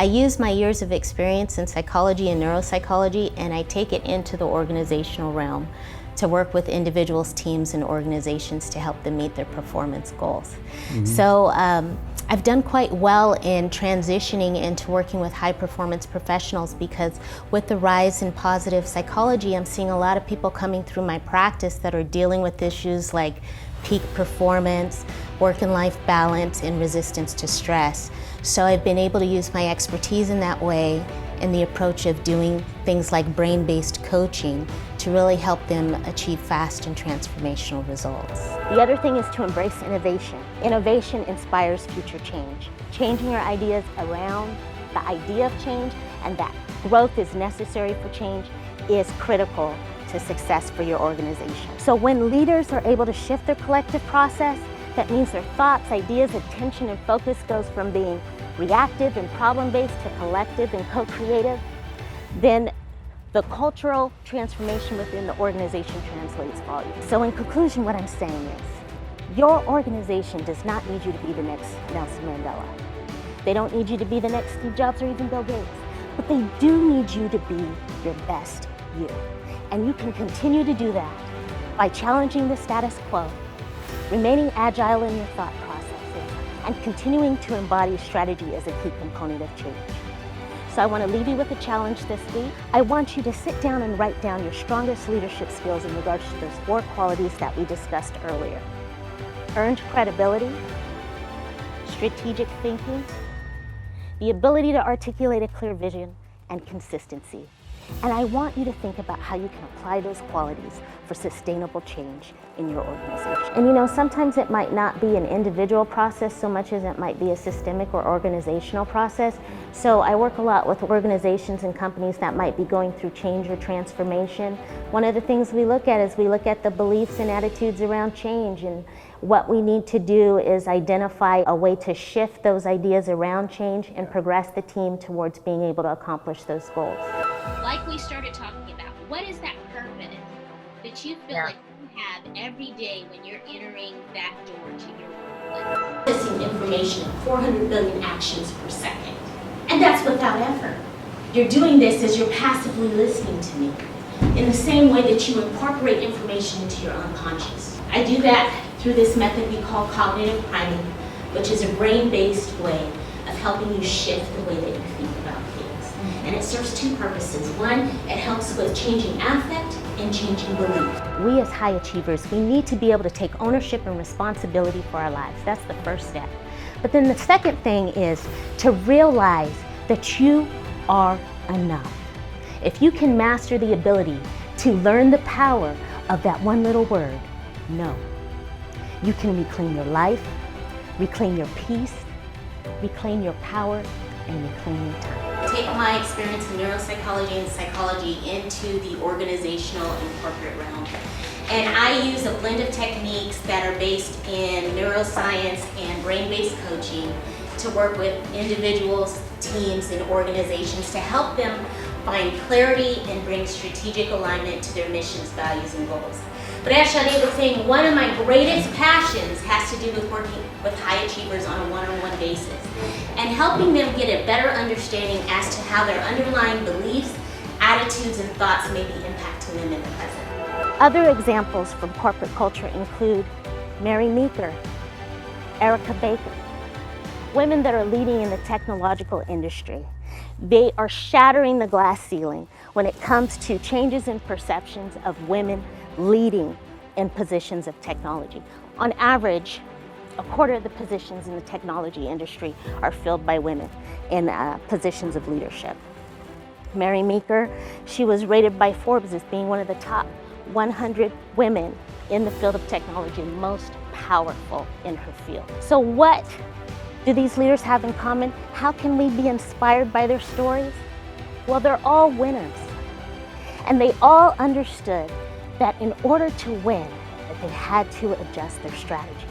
I use my years of experience in psychology and neuropsychology, and I take it into the organizational realm to work with individuals, teams, and organizations to help them meet their performance goals. So I've done quite well in transitioning into working with high performance professionals, because with the rise in positive psychology, I'm seeing a lot of people coming through my practice that are dealing with issues like peak performance, work and life balance, and resistance to stress. So I've been able to use my expertise in that way, and the approach of doing things like brain-based coaching to really help them achieve fast and transformational results. The other thing is to embrace innovation. Innovation inspires future change. Changing your ideas around the idea of change, and that growth is necessary for change, is critical to success for your organization. So when leaders are able to shift their collective process, that means their thoughts, ideas, attention, and focus goes from being reactive and problem-based to collective and co-creative, then the cultural transformation within the organization translates volume. So in conclusion, what I'm saying is, your organization does not need you to be the next Nelson Mandela. They don't need you to be the next Steve Jobs or even Bill Gates, but they do need you to be your best you. And you can continue to do that by challenging the status quo, remaining agile in your thought processes, and continuing to embody strategy as a key component of change. So I want to leave you with a challenge this week. I want you to sit down and write down your strongest leadership skills in regards to those 4 qualities that we discussed earlier. Earned credibility, strategic thinking, the ability to articulate a clear vision, and consistency. And I want you to think about how you can apply those qualities for sustainable change in your organization. And you know, sometimes it might not be an individual process so much as it might be a systemic or organizational process. So I work a lot with organizations and companies that might be going through change or transformation. One of the things we look at is we look at the beliefs and attitudes around change, and what we need to do is identify a way to shift those ideas around change and progress the team towards being able to accomplish those goals. Like we started talking about, what is that purpose that you feel like you have every day when you're entering that door to your workplace? Processing information at 400 billion actions per second. And that's without effort. You're doing this as you're passively listening to me, in the same way that you incorporate information into your unconscious. I do that through this method we call cognitive priming, which is a brain-based way of helping you shift the way that you think about things. And it serves 2 purposes. One, it helps with changing affect and changing belief. We as high achievers, we need to be able to take ownership and responsibility for our lives. That's the first step. But then the second thing is to realize that you are enough. If you can master the ability to learn the power of that one little word, no, you can reclaim your life, reclaim your peace, reclaim your power, and reclaim your time. Take my experience in neuropsychology and psychology into the organizational and corporate realm. And I use a blend of techniques that are based in neuroscience and brain-based coaching to work with individuals, teams, and organizations to help them find clarity and bring strategic alignment to their missions, values, and goals. But as Sade was saying, one of my greatest passions has to do with working with high achievers on a one-on-one basis and helping them get a better understanding as to how their underlying beliefs, attitudes, and thoughts may be impacting them in the present. Other examples from corporate culture include Mary Meeker, Erica Baker, women that are leading in the technological industry. They are shattering the glass ceiling when it comes to changes in perceptions of women leading in positions of technology. On average, a quarter of the positions in the technology industry are filled by women in positions of leadership. Mary Meeker, she was rated by Forbes as being one of the top 100 women in the field of technology, most powerful in her field. So what do these leaders have in common? How can we be inspired by their stories? Well, they're all winners. And they all understood that in order to win, that they had to adjust their strategy.